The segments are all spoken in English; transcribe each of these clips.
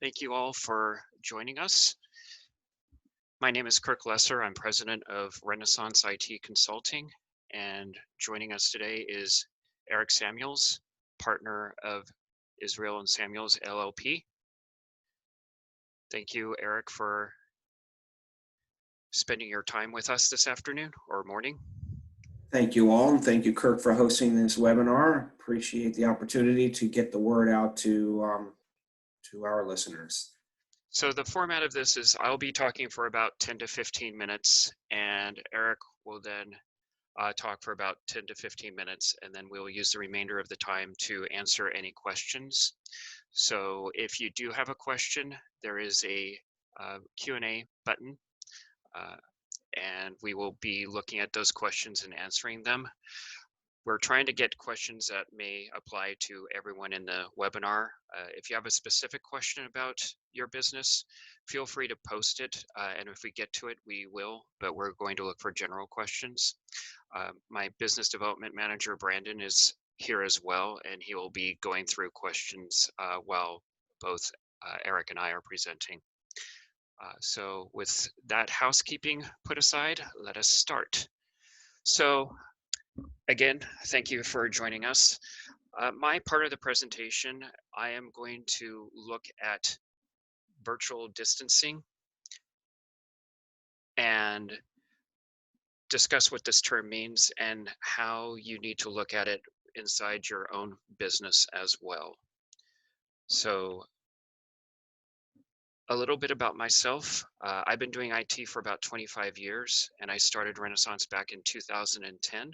Thank you all for joining us. My name is Kirk Lesser. I'm president of Renaissance IT Consulting, and joining us today is Eric Samuels, partner of Israel and Samuels LLP. Thank you, Eric, for spending your time with us this afternoon or morning. Thank you all, and thank you, Kirk, for hosting this webinar. Appreciate the opportunity to get the word out to our listeners. So the format of this is I'll be talking for about 10 to 15 minutes, and Eric will then talk for about 10 to 15 minutes, and then we'll use the remainder of the time to answer any questions. So if you do have a question, there is a Q&A button, and we will be looking at those questions and answering them. We're trying to get questions that may apply to everyone in the webinar. If you have a specific question about your business, feel free to post it, and if we get to it, we will, but we're going to look for general questions. My business development manager, Brandon, is here as well, and he will be going through questions while both Eric and I are presenting. So with that housekeeping put aside, let us start. So again, thank you for joining us. My part of the presentation, I am going to look at virtual distancing and discuss what this term means and how you need to look at it inside your own business as well. So a little bit about myself. I've been doing IT for about 25 years, and I started Renaissance back in 2010.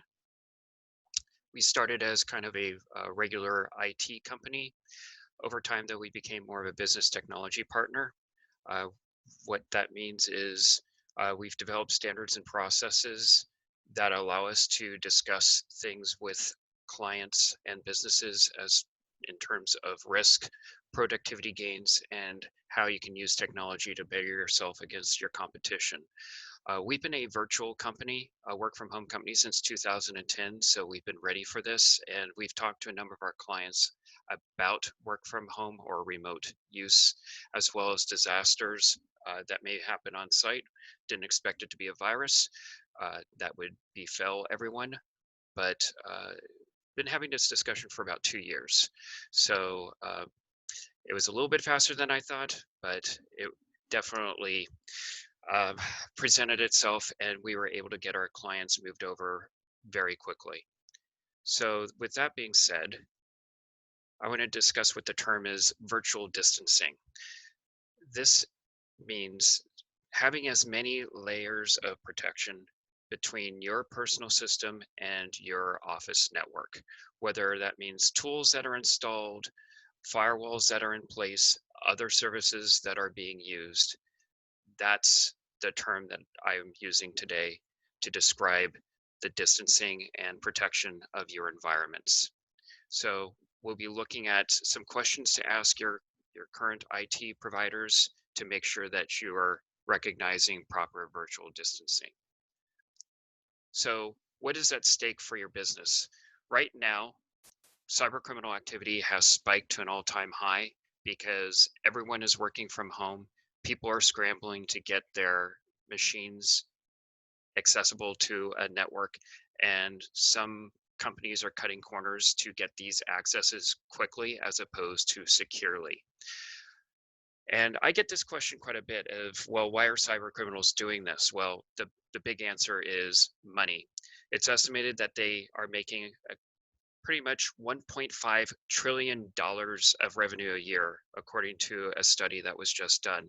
We started as kind of a regular IT company. Over time, though, we became more of a business technology partner. What that means is we've developed standards and processes that allow us to discuss things with clients and businesses as in terms of risk, productivity gains, and how you can use technology to better yourself against your competition. We've been a virtual company, a work from home company since 2010, so we've been ready for this, and we've talked to a number of our clients about work from home or remote use, as well as disasters that may happen on site. Didn't expect it to be a virus that would befell everyone, but been having this discussion for about 2 years. So it was a little bit faster than I thought, but it definitely presented itself, and we were able to get our clients moved over very quickly. So with that being said, I want to discuss what the term is virtual distancing. This means having as many layers of protection between your personal system and your office network, whether that means tools that are installed, firewalls that are in place, other services that are being used. That's the term that I am using today to describe the distancing and protection of your environments. So we'll be looking at some questions to ask your current IT providers to make sure that you are recognizing proper virtual distancing. So what is at stake for your business? Right now, cybercriminal activity has spiked to an all-time high because everyone is working from home. People are scrambling to get their machines accessible to a network, and some companies are cutting corners to get these accesses quickly as opposed to securely. And I get this question quite a bit of, well, why are cyber criminals doing this? Well, the big answer is money. It's estimated that they are making pretty much $1.5 trillion of revenue a year, according to a study that was just done.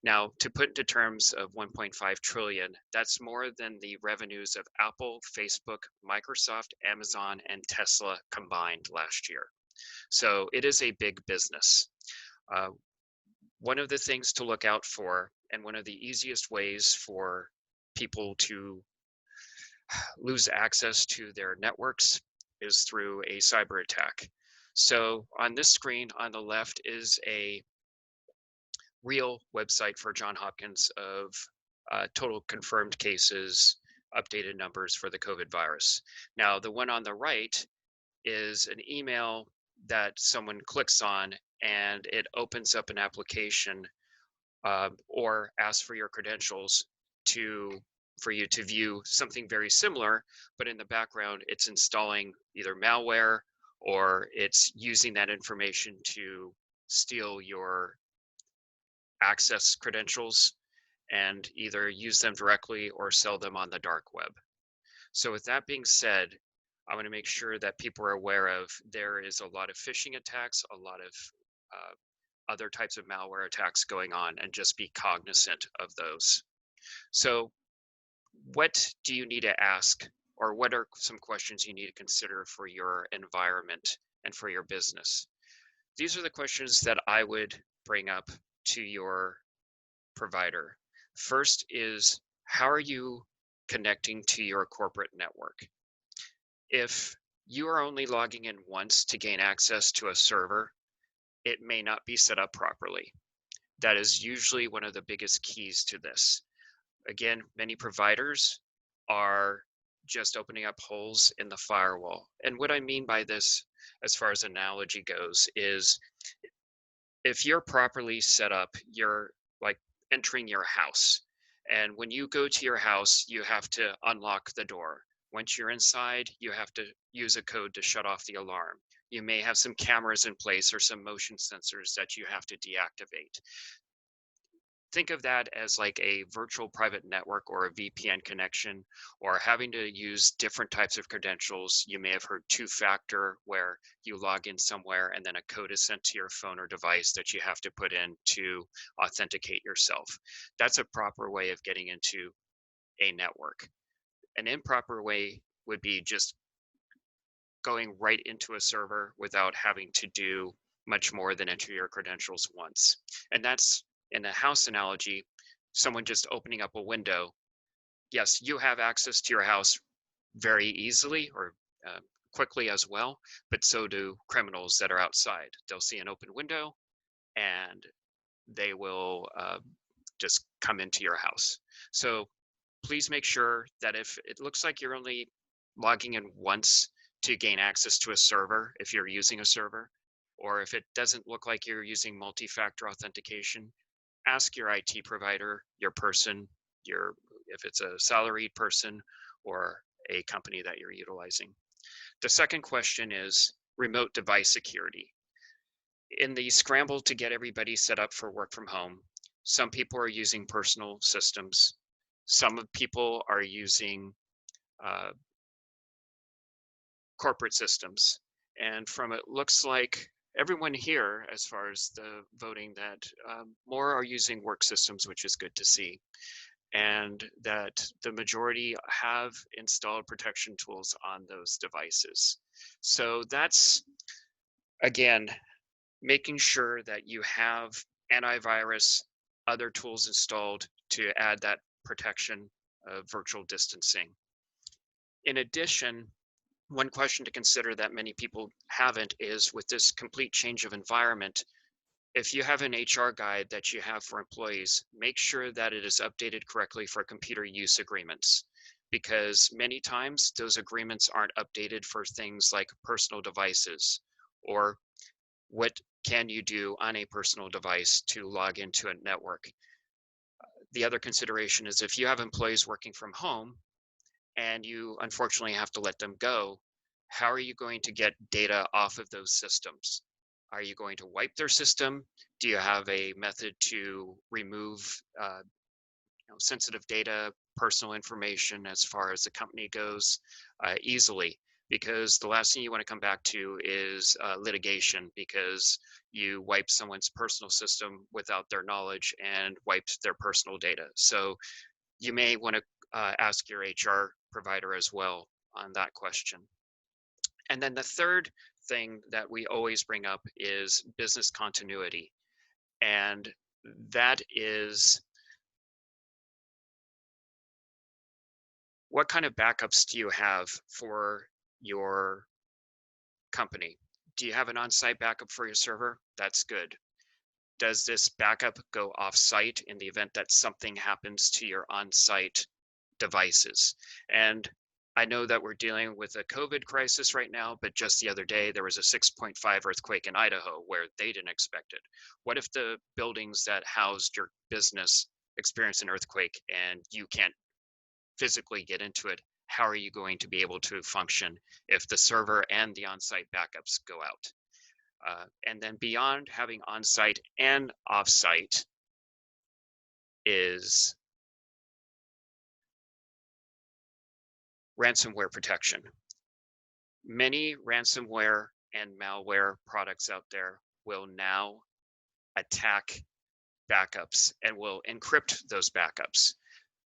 Now, to put into terms of 1.5 trillion, that's more than the revenues of Apple, Facebook, Microsoft, Amazon, and Tesla combined last year. So it is a big business. One of the things to look out for, and one of the easiest ways for people to lose access to their networks, is through a cyber attack. So on this screen on the left is a real website for Johns Hopkins of total confirmed cases, updated numbers for the COVID virus. Now, the one on the right is an email that someone clicks on and it opens up an application or asks for your credentials to for you to view something very similar, but in the background it's installing either malware or it's using that information to steal your access credentials and either use them directly or sell them on the dark web. So with that being said, I want to make sure that people are aware of there is a lot of phishing attacks, a lot of uh, other types of malware attacks going on, and just be cognizant of those. So what do you need to ask, or what are some questions you need to consider for your environment and for your business? These are the questions that I would bring up to your provider. First is, how are you connecting to your corporate network? If you are only logging in once to gain access to a server, it may not be set up properly. That is usually one of the biggest keys to this. Again, many providers are just opening up holes in the firewall. And what I mean by this, as far as analogy goes, is if you're properly set up, you're like entering your house. And when you go to your house, you have to unlock the door. Once you're inside, you have to use a code to shut off the alarm. You may have some cameras in place or some motion sensors that you have to deactivate. Think of that as like a virtual private network or a VPN connection, or having to use different types of credentials. You may have heard two-factor, where you log in somewhere and then a code is sent to your phone or device that you have to put in to authenticate yourself. That's a proper way of getting into a network. An improper way would be just going right into a server without having to do much more than enter your credentials once. And that's, in a house analogy, someone just opening up a window. Yes, you have access to your house very easily or uh, quickly as well, but so do criminals that are outside. They'll see an open window and they will just come into your house. So please make sure that if it looks like you're only logging in once to gain access to a server, if you're using a server, or if it doesn't look like you're using multi-factor authentication, ask your IT provider, your person, your if it's a salaried person or a company that you're utilizing. The second question is remote device security. In the scramble to get everybody set up for work from home, some people are using personal systems. Some people are using uh, corporate systems. And from it looks like everyone here, as far as the voting, that more are using work systems, which is good to see. And that the majority have installed protection tools on those devices. So that's, again, making sure that you have antivirus, other tools installed to add that protection of virtual distancing. In addition, one question to consider that many people haven't is, with this complete change of environment, if you have an HR guide that you have for employees, make sure that it is updated correctly for computer use agreements, because many times those agreements aren't updated for things like personal devices, or what can you do on a personal device to log into a network. The other consideration is, if you have employees working from home and you unfortunately have to let them go, how are you going to get data off of those systems? Are you going to wipe their system? Do you have a method to remove sensitive data, personal information as far as the company goes easily? Because the last thing you want to come back to is litigation, because you wiped someone's personal system without their knowledge and wiped their personal data. So you may want to ask your HR provider as well on that question. And then the third thing that we always bring up is business continuity. And that is, what kind of backups do you have for your company? Do you have an on-site backup for your server? That's good. Does this backup go off-site in the event that something happens to your on-site devices? And I know that we're dealing with a COVID crisis right now, but just the other day there was a 6.5 earthquake in Idaho where they didn't expect it. What if the buildings that housed your business experience an earthquake and you can't physically get into it? How are you going to be able to function if the server and the on-site backups go out? And then beyond having on-site and off-site is ransomware protection. Many ransomware and malware products out there will now attack backups and will encrypt those backups.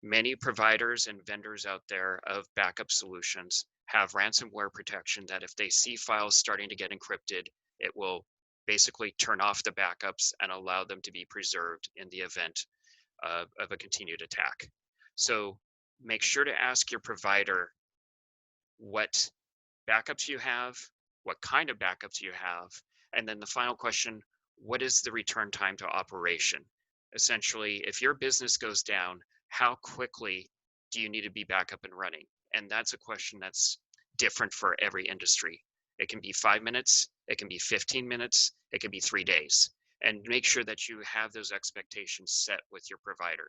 Many providers and vendors out there of backup solutions have ransomware protection that if they see files starting to get encrypted, it will basically turn off the backups and allow them to be preserved in the event of a continued attack. So make sure to ask your provider what backups you have, what kind of backups you have, and then the final question, what is the return time to operation? Essentially, if your business goes down, how quickly do you need to be back up and running? And that's a question that's different for every industry. It can be 5 minutes, it can be 15 minutes, it can be 3 days. And make sure that you have those expectations set with your provider.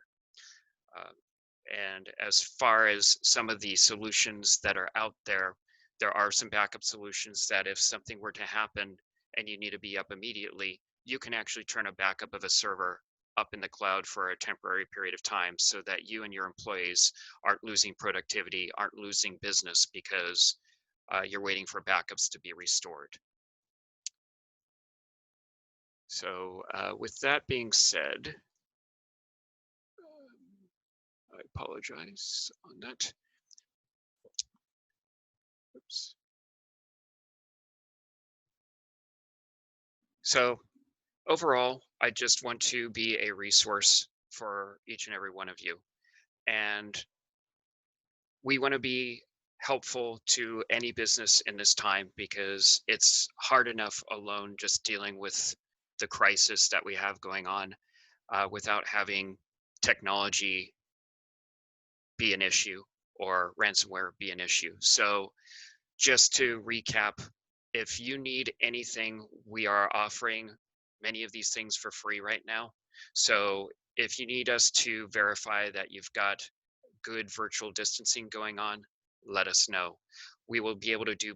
And as far as some of the solutions that are out there, there are some backup solutions that if something were to happen and you need to be up immediately, you can actually turn a backup of a server up in the cloud for a temporary period of time so that you and your employees aren't losing productivity, aren't losing business because you're waiting for backups to be restored. So with that being said, I apologize on that. Oops. So overall, I just want to be a resource for each and every one of you. And we want to be helpful to any business in this time because it's hard enough alone just dealing with the crisis that we have going on without having technology be an issue or ransomware be an issue. So just to recap, if you need anything, we are offering many of these things for free right now. So if you need us to verify that you've got good virtual distancing going on, let us know. We will be able to do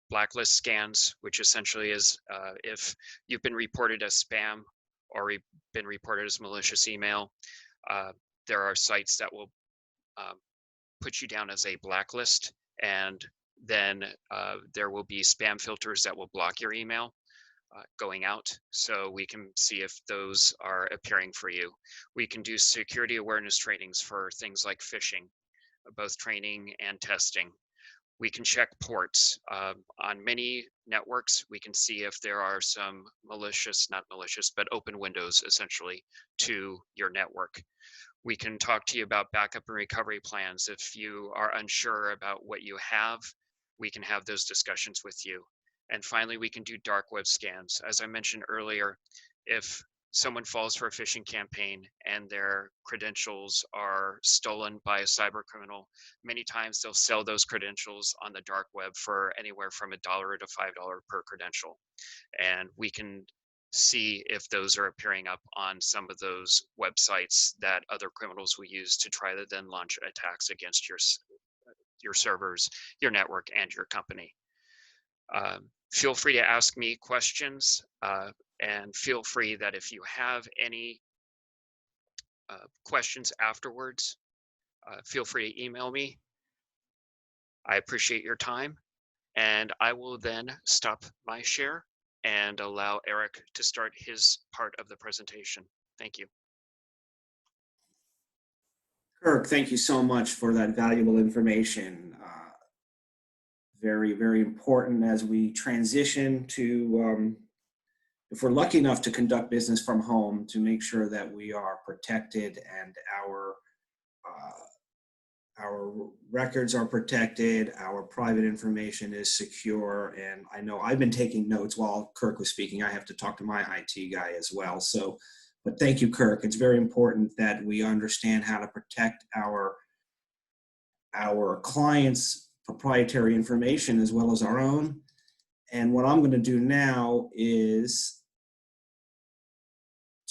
blacklist scans, which essentially is if you've been reported as spam or been reported as malicious email, there are sites that will put you down as a blacklist, and then there will be spam filters that will block your email going out, so we can see if those are appearing for you. We can do security awareness trainings for things like phishing, both training and testing. We can check ports. On many networks, we can see if there are some malicious, not malicious, but open windows essentially to your network. We can talk to you about backup and recovery plans. If you are unsure about what you have, we can have those discussions with you. And finally, we can do dark web scans. As I mentioned earlier, if someone falls for a phishing campaign and their credentials are stolen by a cyber criminal, many times they'll sell those credentials on the dark web for anywhere from $1 to $5 per credential. And we can see if those are appearing up on some of those websites that other criminals will use to try to then launch attacks against your servers, your network, and your company. Feel free to ask me questions, and feel free that if you have any questions afterwards, feel free to email me. I appreciate your time, and I will then stop my share and allow Eric to start his part of the presentation. Thank you. Kirk, thank you so much for that valuable information. Very, very important as we transition to, if we're lucky enough to conduct business from home, to make sure that we are protected and our records are protected, our private information is secure. And I know I've been taking notes while Kirk was speaking. I have to talk to my IT guy as well. So, but thank you, Kirk. It's very important that we understand how to protect our clients' proprietary information as well as our own. And what I'm going to do now is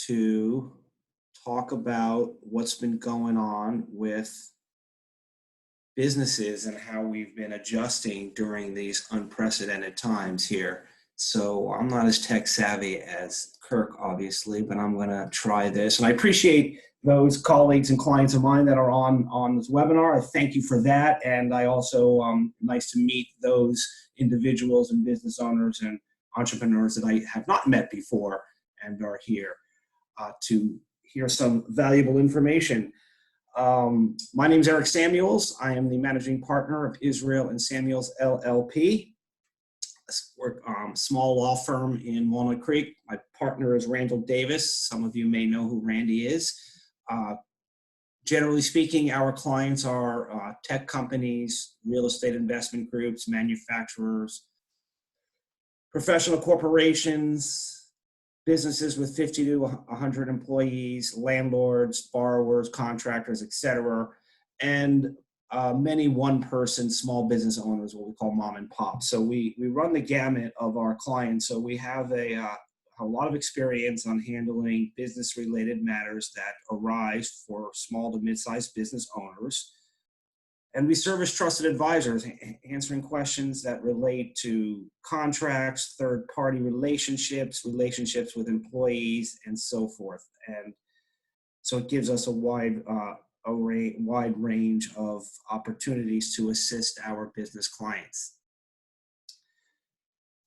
to talk about what's been going on with businesses and how we've been adjusting during these unprecedented times here. So I'm not as tech savvy as Kirk, obviously, but I'm going to try this. And I appreciate those colleagues and clients of mine that are on this webinar. I thank you for that. And I also, nice to meet those individuals and business owners and entrepreneurs that I have not met before and are here to hear some valuable information. My name is Eric Samuels. I am the managing partner of Israel and Samuels LLP, a small law firm in Walnut Creek. My partner is Randall Davis. Some of you may know who Randy is. Generally speaking, our clients are tech companies, real estate investment groups, manufacturers, professional corporations, businesses with 50 to 100 employees, landlords, borrowers, contractors, etc., and many one-person small business owners, what we call mom and pop. So we run the gamut of our clients. So we have a lot of experience on handling business-related matters that arise for small to mid-sized business owners. And we serve as trusted advisors, answering questions that relate to contracts, third-party relationships, relationships with employees, and so forth. And so it gives us a wide range of opportunities to assist our business clients.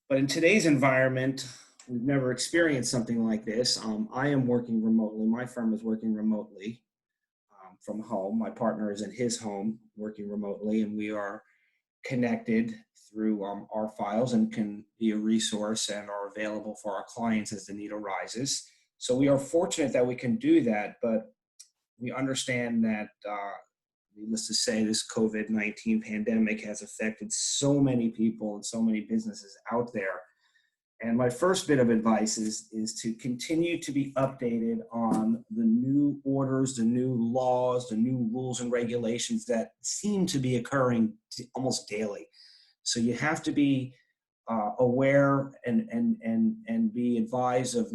But in today's environment, we've never experienced something like this. I am working remotely. My firm is working remotely from home. My partner is in his home working remotely, and we are connected through our files and can be a resource and are available for our clients as the need arises. So we are fortunate that we can do that, but we understand that, needless to say, this COVID-19 pandemic has affected so many people and so many businesses out there. And my first bit of advice is to continue to be updated on the new orders, the new laws, the new rules and regulations that seem to be occurring almost daily. So you have to be aware and be advised of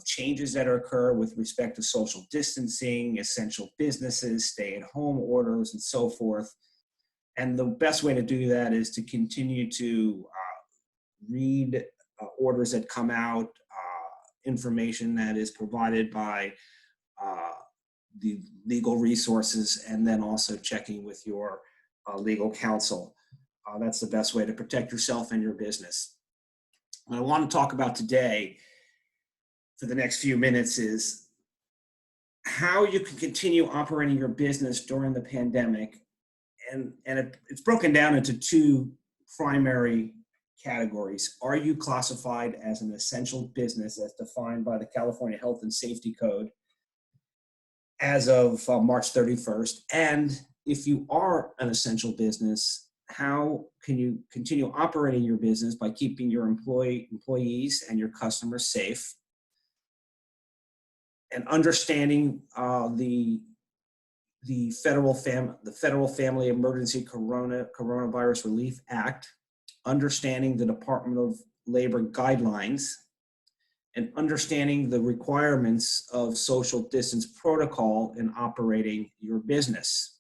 changes that occur with respect to social distancing, essential businesses, stay-at-home orders, and so forth. And the best way to do that is to continue to read orders that come out, information that is provided by the legal resources, and then also checking with your legal counsel. That's the best way to protect yourself and your business. What I want to talk about today for the next few minutes is how you can continue operating your business during the pandemic. And it's broken down into two primary categories. Are you classified as an essential business as defined by the California Health and Safety Code as of March 31st? And if you are an essential business, how can you continue operating your business by keeping your employees and your customers safe? And understanding the Federal Family Emergency Coronavirus Relief Act, understanding the Department of Labor guidelines, and understanding the requirements of social distance protocol in operating your business.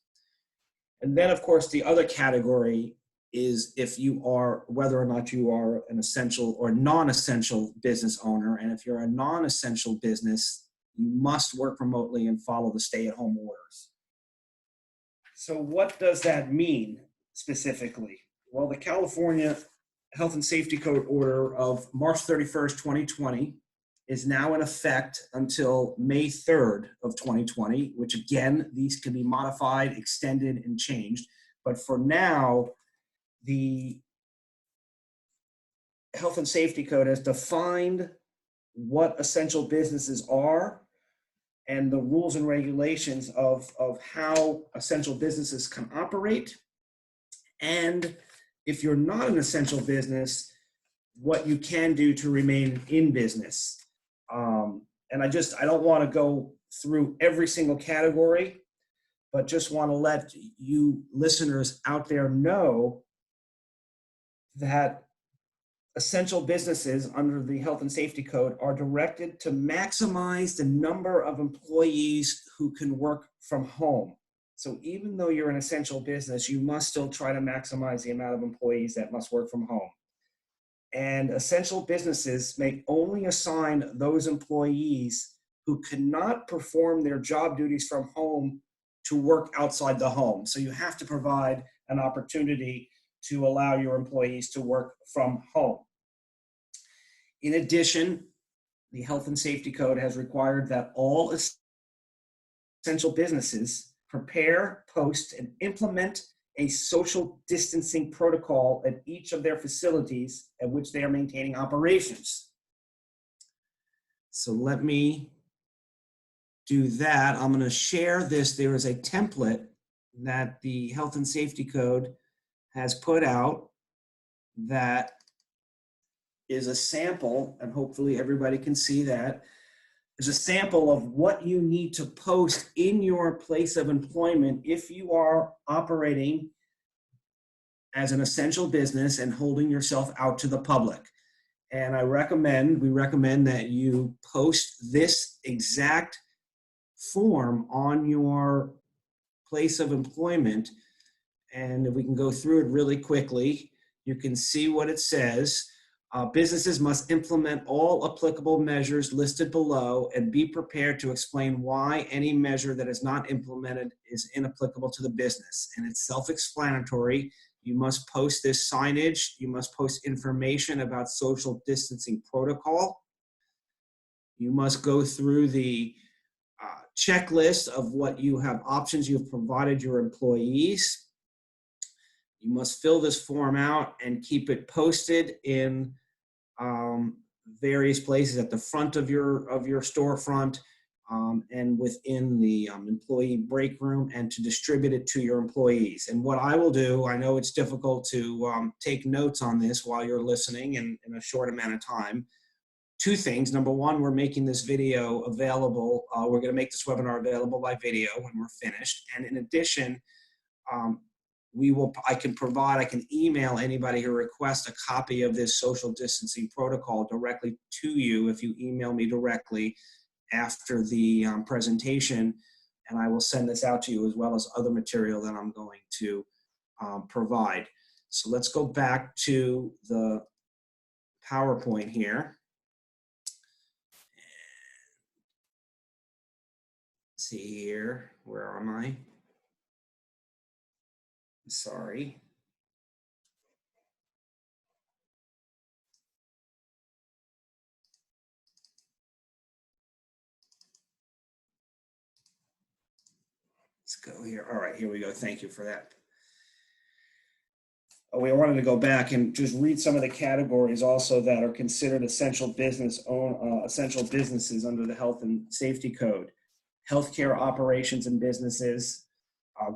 And then, of course, the other category is if you are, whether or not you are an essential or non-essential business owner. And if you're a non-essential business, you must work remotely and follow the stay-at-home orders. So what does that mean specifically? Well, the California Health and Safety Code order of March 31st, 2020 is now in effect until May 3rd of 2020, which again, these can be modified, extended, and changed. But for now, the Health and Safety Code has defined what essential businesses are and the rules and regulations of how essential businesses can operate. And if you're not an essential business, what you can do to remain in business. And I don't want to go through every single category, but just want to let you listeners out there know that essential businesses under the Health and Safety Code are directed to maximize the number of employees who can work from home. So even though you're an essential business, you must still try to maximize the amount of employees that must work from home. And essential businesses may only assign those employees who cannot perform their job duties from home to work outside the home. So you have to provide an opportunity to allow your employees to work from home. In addition, the Health and Safety Code has required that all essential businesses prepare, post, and implement a social distancing protocol at each of their facilities at which they are maintaining operations. So let me do that. I'm going to share this. There is a template that the Health and Safety Code has put out that is a sample, and hopefully everybody can see that. There's a sample of what you need to post in your place of employment if you are operating as an essential business and holding yourself out to the public. And we recommend that you post this exact form on your place of employment. And if we can go through it really quickly, you can see what it says. Businesses must implement all applicable measures listed below and be prepared to explain why any measure that is not implemented is inapplicable to the business. And it's self-explanatory. You must post this signage. You must post information about social distancing protocol. You must go through the checklist of what you have options you've provided your employees. You must fill this form out and keep it posted in various places at the front of your storefront and within the employee break room, and to distribute it to your employees. And what I will do, I know it's difficult to take notes on this while you're listening in a short amount of time. Two things. Number one, we're making this video available. We're going to make this webinar available by video when we're finished. And in addition, I can email anybody who requests a copy of this social distancing protocol directly to you if you email me directly after the presentation, and I will send this out to you as well as other material that I'm going to provide. So let's go back to the PowerPoint here. See here, where am I? Sorry. Let's go here. All right, here we go. Thank you for that. We wanted to go back and just read some of the categories also that are considered essential businesses under the Health and Safety Code. Healthcare operations and businesses,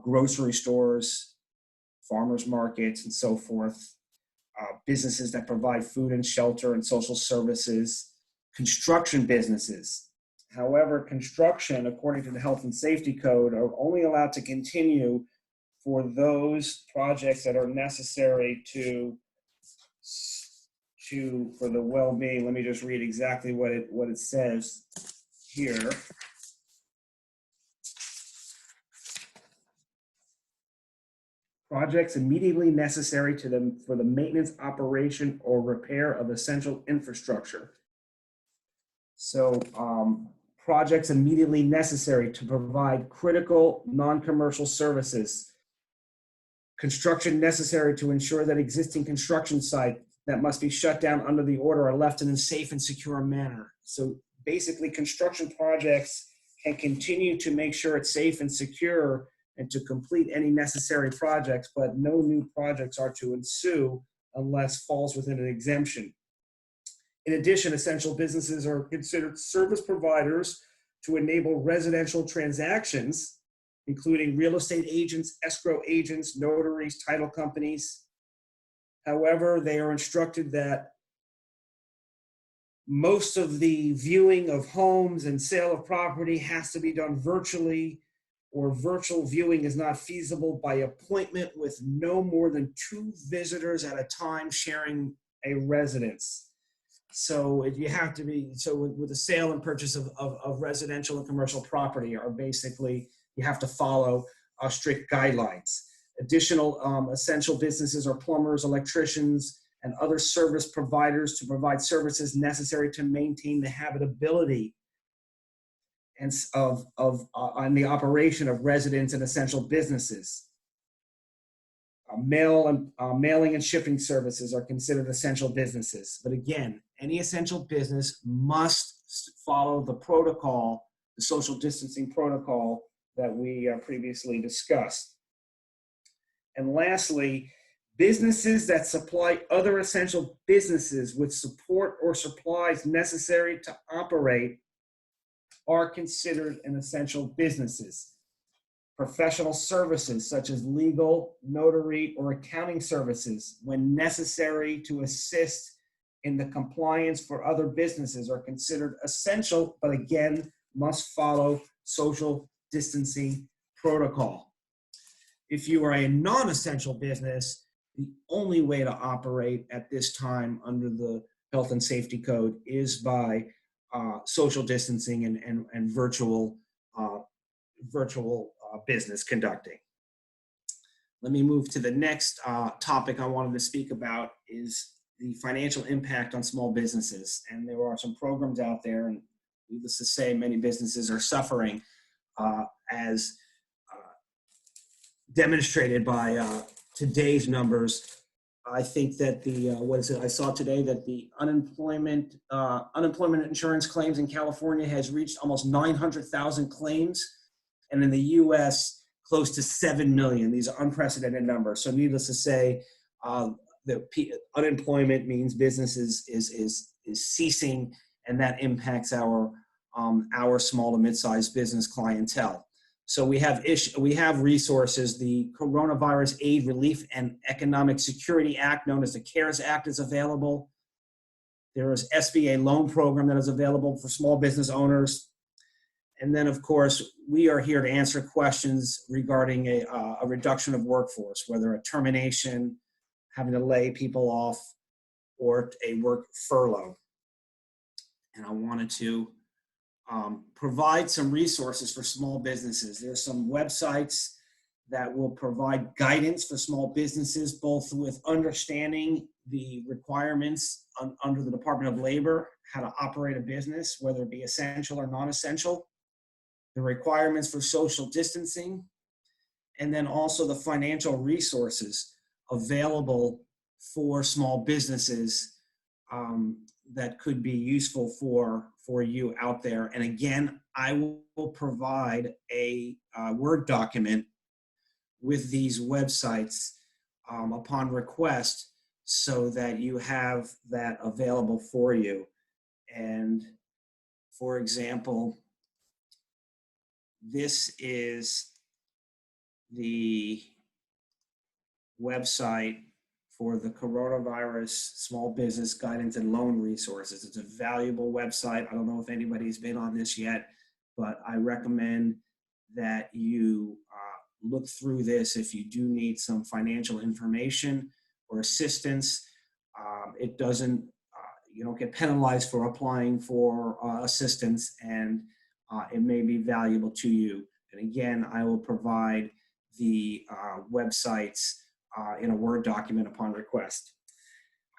grocery stores, farmers markets, and so forth. Businesses that provide food and shelter and social services. Construction businesses. However, construction, according to the Health and Safety Code, are only allowed to continue for those projects that are necessary for the well-being. Let me just read exactly what it says here. Projects immediately necessary to them for the maintenance, operation, or repair of essential infrastructure. So projects immediately necessary to provide critical non-commercial services. Construction necessary to ensure that existing construction sites that must be shut down under the order are left in a safe and secure manner. So basically, construction projects can continue to make sure it's safe and secure and to complete any necessary projects, but no new projects are to ensue unless falls within an exemption. In addition, essential businesses are considered service providers to enable residential transactions, including real estate agents, escrow agents, notaries, title companies. However, they are instructed that most of the viewing of homes and sale of property has to be done virtually, or virtual viewing is not feasible by appointment with no more than 2 visitors at a time sharing a residence. So you have to be, so with the sale and purchase of residential and commercial property are basically, you have to follow strict guidelines. Additional essential businesses are plumbers, electricians, and other service providers to provide services necessary to maintain the habitability and on the operation of residents and essential businesses. Mailing and shipping services are considered essential businesses. But again, any essential business must follow the protocol, the social distancing protocol that we previously discussed. And lastly, businesses that supply other essential businesses with support or supplies necessary to operate are considered an essential businesses. Professional services such as legal, notary, or accounting services, when necessary to assist in the compliance for other businesses, are considered essential, but again, must follow social distancing protocol. If you are a non-essential business, the only way to operate at this time under the health and safety code is by social distancing and virtual business conducting. Let me move to the next topic I wanted to speak about is the financial impact on small businesses. And there are some programs out there, and needless to say, many businesses are suffering as demonstrated by today's numbers. I think that I saw today that the unemployment insurance claims in California has reached almost 900,000 claims, and in the U.S., close to 7 million. These are unprecedented numbers. So needless to say, unemployment means business is ceasing, and that impacts our small to mid-sized business clientele. So we have resources. The Coronavirus Aid, Relief, and Economic Security Act, known as the CARES Act, is available. There is SBA loan program that is available for small business owners. And then, of course, we are here to answer questions regarding a reduction of workforce, whether a termination, having to lay people off, or a work furlough. And I wanted to provide some resources for small businesses. There's some websites that will provide guidance for small businesses, both with understanding the requirements under the Department of Labor, how to operate a business, whether it be essential or non-essential, the requirements for social distancing, and then also the financial resources available for small businesses that could be useful for you out there. And again, I will provide a Word document with these websites upon request so that you have that available for you. And for example, this is the website for the Coronavirus Small Business Guidance and Loan Resources. It's a valuable website. I don't know if anybody's been on this yet, but I recommend that you look through this if you do need some financial information or assistance. It doesn't, you don't get penalized for applying for assistance, and it may be valuable to you. And again, I will provide the websites in a Word document upon request.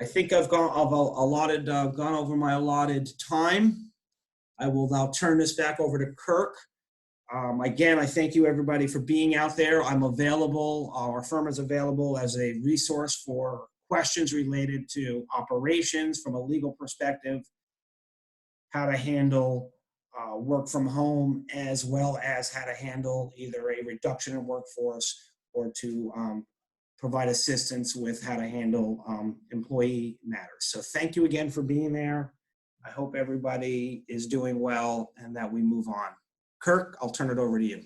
I think I've gone over my allotted time. I will now turn this back over to Kirk. Again, I thank you everybody for being out there. I'm available, our firm is available as a resource for questions related to operations from a legal perspective, how to handle work from home, as well as how to handle either a reduction in workforce or to provide assistance with how to handle employee matters. So thank you again for being there. I hope everybody is doing well and that we move on. Kirk, I'll turn it over to you.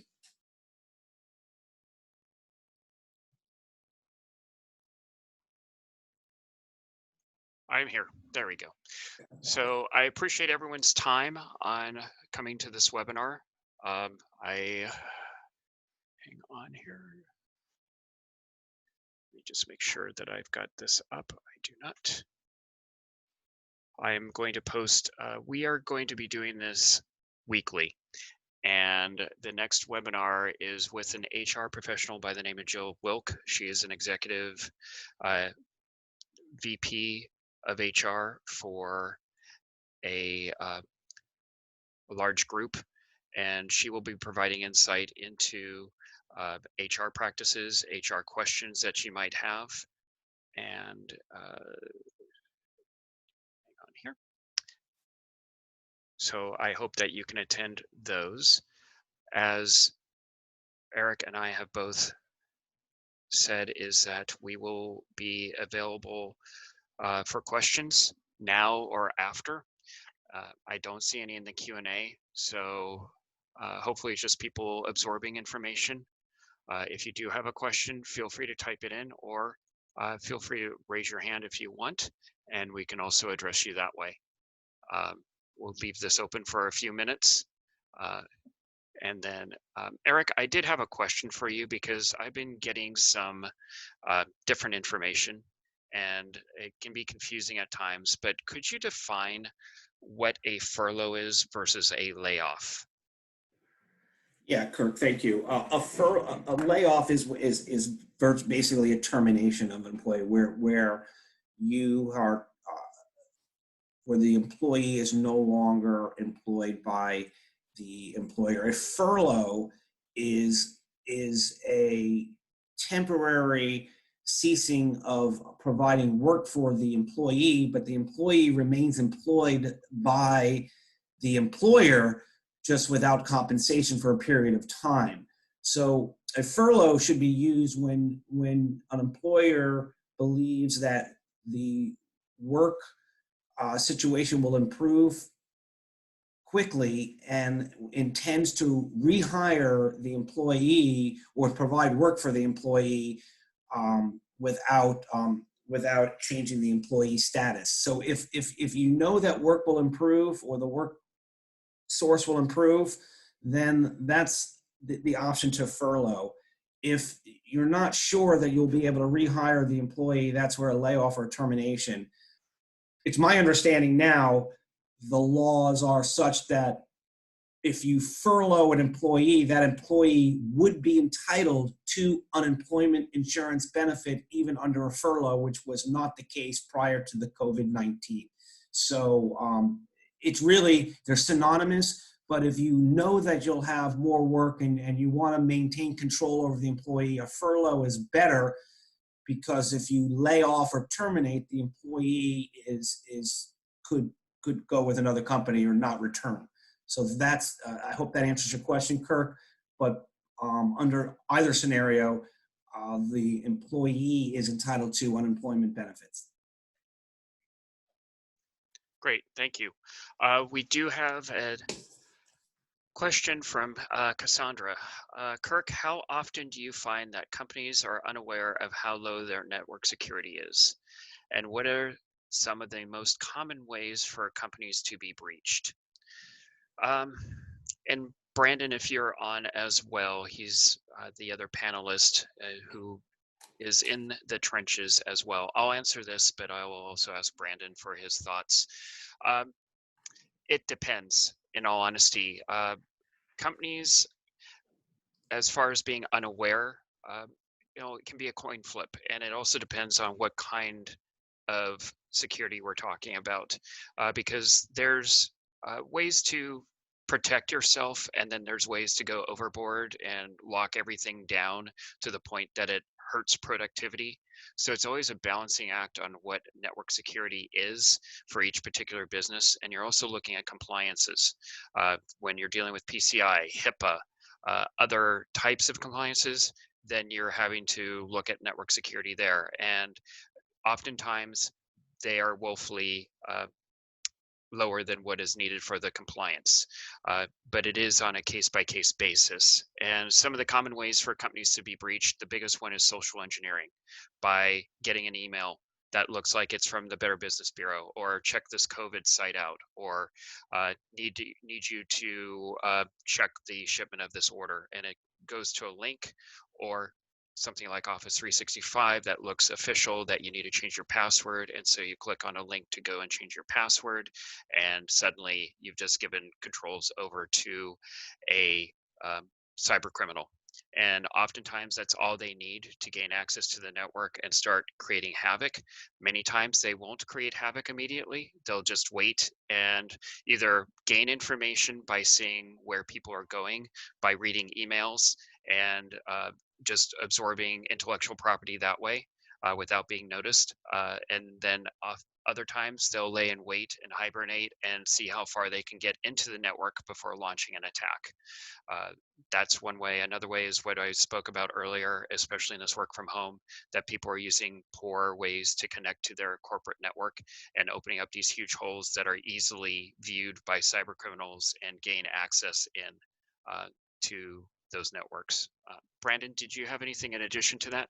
I'm here. There we go. So I appreciate everyone's time on coming to this webinar. I hang on here. Let me just make sure that I've got this up. I do not. I'm going to post, we are going to be doing this weekly. And the next webinar is with an HR professional by the name of Jill Wilk. She is an executive VP of HR for a large group, and she will be providing insight into HR practices, HR questions that you might have, and hang on here. So I hope that you can attend those. As Eric and I have both said, is that we will be available for questions now or after. I don't see any in the Q&A, so hopefully it's just people absorbing information. If you do have a question, feel free to type it in, or feel free to raise your hand if you want, and we can also address you that way. We'll leave this open for a few minutes. And then, Eric, I did have a question for you because I've been getting some different information, and it can be confusing at times, but could you define what a furlough is versus a layoff? Yeah, Kirk, thank you. A layoff is basically a termination of an employee where you are where the employee is no longer employed by the employer. A furlough is a temporary ceasing of providing work for the employee, but the employee remains employed by the employer just without compensation for a period of time. So a furlough should be used when an employer believes that the work situation will improve quickly and intends to rehire the employee or provide work for the employee without changing the employee status. So if you know that work will improve or the work source will improve, then that's the option to furlough. If you're not sure that you'll be able to rehire the employee, that's where a layoff or termination. It's my understanding now, the laws are such that if you furlough an employee, that employee would be entitled to unemployment insurance benefit even under a furlough, which was not the case prior to the COVID-19. So it's really, they're synonymous, but if you know that you'll have more work and you want to maintain control over the employee, a furlough is better, because if you lay off or terminate, the employee could go with another company or not return. So that's, I hope that answers your question, Kirk. But under either scenario, the employee is entitled to unemployment benefits. Great, thank you. We do have a question from Cassandra. Kirk, how often do you find that companies are unaware of how low their network security is? And what are some of the most common ways for companies to be breached? And Brandon, if you're on as well, he's the other panelist who is in the trenches as well. I'll answer this, but I will also ask Brandon for his thoughts. It depends, in all honesty. Companies, as far as being unaware, it can be a coin flip, and it also depends on what kind of security we're talking about, because there's ways to protect yourself, and then there's ways to go overboard and lock everything down to the point that it hurts productivity. So it's always a balancing act on what network security is for each particular business. And you're also looking at compliances when you're dealing with PCI, HIPAA, other types of compliances, then you're having to look at network security there. And oftentimes they are woefully lower than what is needed for the compliance, but it is on a case-by-case basis. And some of the common ways for companies to be breached, the biggest one is social engineering, by getting an email that looks like it's from the Better Business Bureau, or check this COVID site out, or need you to check the shipment of this order, and it goes to a link, or something like Office 365 that looks official, that you need to change your password. And so you click on a link to go and change your password. And suddenly you've just given controls over to a cyber criminal. And oftentimes that's all they need to gain access to the network and start creating havoc. Many times they won't create havoc immediately. They'll just wait and either gain information by seeing where people are going, by reading emails, and just absorbing intellectual property that way without being noticed. And then other times they'll lay in wait and hibernate and see how far they can get into the network before launching an attack. That's one way. Another way is what I spoke about earlier, especially in this work from home, that people are using poor ways to connect to their corporate network and opening up these huge holes that are easily viewed by cyber criminals and gain access in to those networks. Brandon, did you have anything in addition to that?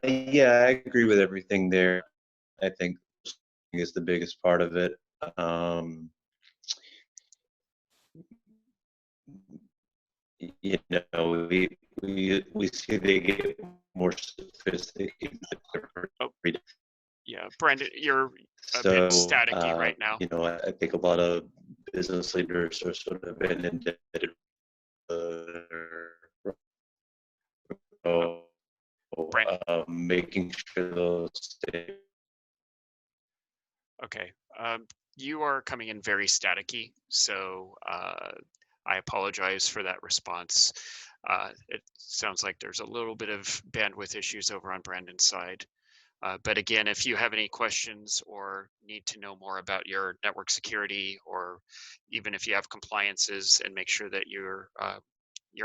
Yeah, I agree with everything there. I think is the biggest part of it. You know, we see they get more sophisticated. Oh, yeah, Brandon, you're a So, bit staticky right now. you know, I think a lot of business leaders are sort of inundated making sure those stay. Okay, you are coming in very staticky, so I apologize for that response. It sounds like there's a little bit of bandwidth issues over on Brandon's side. But again, if you have any questions or need to know more about your network security, or even if you have compliances and make sure that you're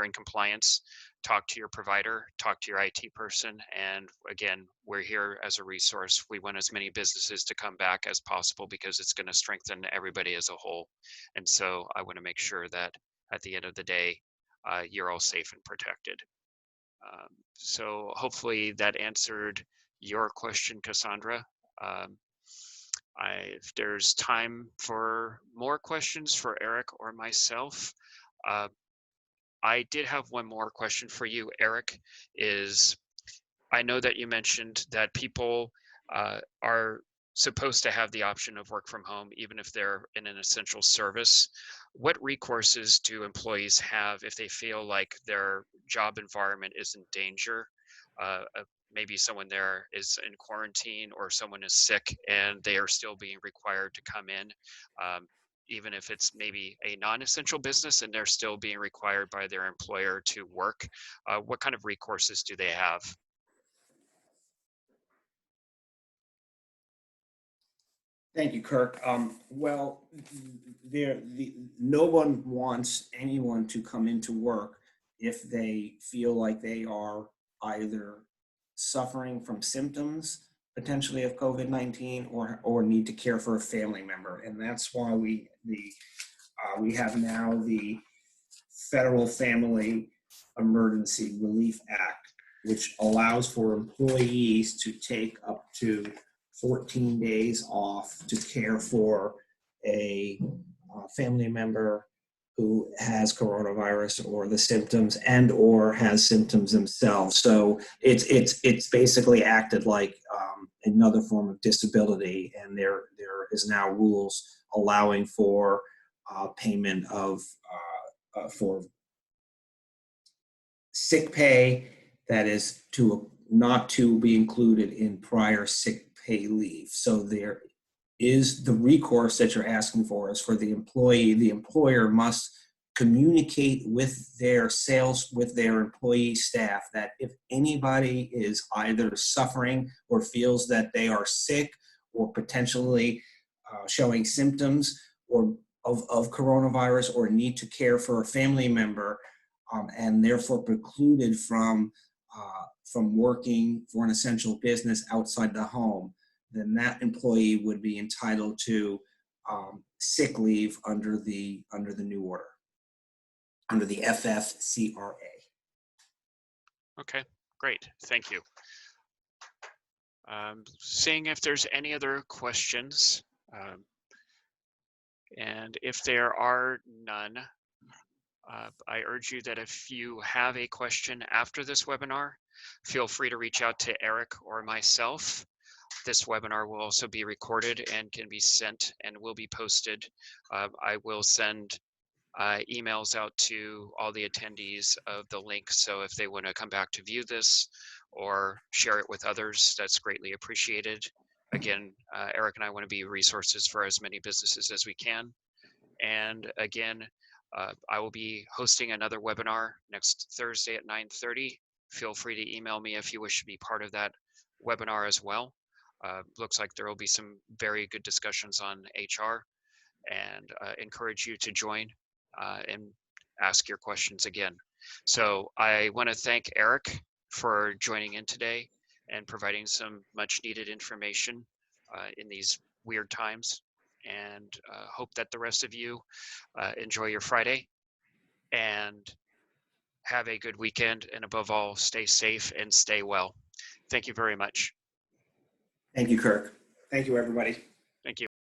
in compliance, talk to your provider, talk to your IT person. And again, we're here as a resource. We want as many businesses to come back as possible because it's going to strengthen everybody as a whole. And so I want to make sure that at the end of the day, you're all safe and protected. So hopefully that answered your question, Cassandra. If there's time for more questions for Eric or myself, I did have one more question for you, Eric. I know that you mentioned that people are supposed to have the option of work from home, even if they're in an essential service. What recourses do employees have if they feel like their job environment is in danger? Maybe someone there is in quarantine or someone is sick and they are still being required to come in, even if it's maybe a non-essential business and they're still being required by their employer to work. What kind of recourses do they have? Thank you, Kirk. Well, no one wants anyone to come into work if they feel like they are either suffering from symptoms potentially of COVID-19 or need to care for a family member. And that's why we have now the Federal Family Emergency Relief Act, which allows for employees to take up to 14 days off to care for a family member who has coronavirus or the symptoms and or has symptoms themselves. So it's basically acted like another form of disability, and there is now rules allowing for payment of for sick pay that is not to be included in prior sick pay leave. So there is the recourse that you're asking for is for the employee. The employer must communicate with their employee staff that if anybody is either suffering or feels that they are sick or potentially showing symptoms or of coronavirus or need to care for a family member, and therefore precluded from working for an essential business outside the home, then that employee would be entitled to sick leave under the new order, under the FFCRA. Okay, great, thank you. Seeing if there's any other questions, and if there are none, I urge you that if you have a question after this webinar, feel free to reach out to Eric or myself. This webinar will also be recorded and can be sent and will be posted. I will send emails out to all the attendees of the link. So if they want to come back to view this or share it with others, that's greatly appreciated. Again, Eric and I want to be resources for as many businesses as we can. And again, I will be hosting another webinar next Thursday at 9:30. Feel free to email me if you wish to be part of that webinar as well. Looks like there will be some very good discussions on HR, and encourage you to join and ask your questions again. So I want to thank Eric for joining in today and providing some much needed information in these weird times, and hope that the rest of you enjoy your Friday and have a good weekend, and above all, stay safe and stay well. Thank you very much. Thank you, Kirk. Thank you, everybody.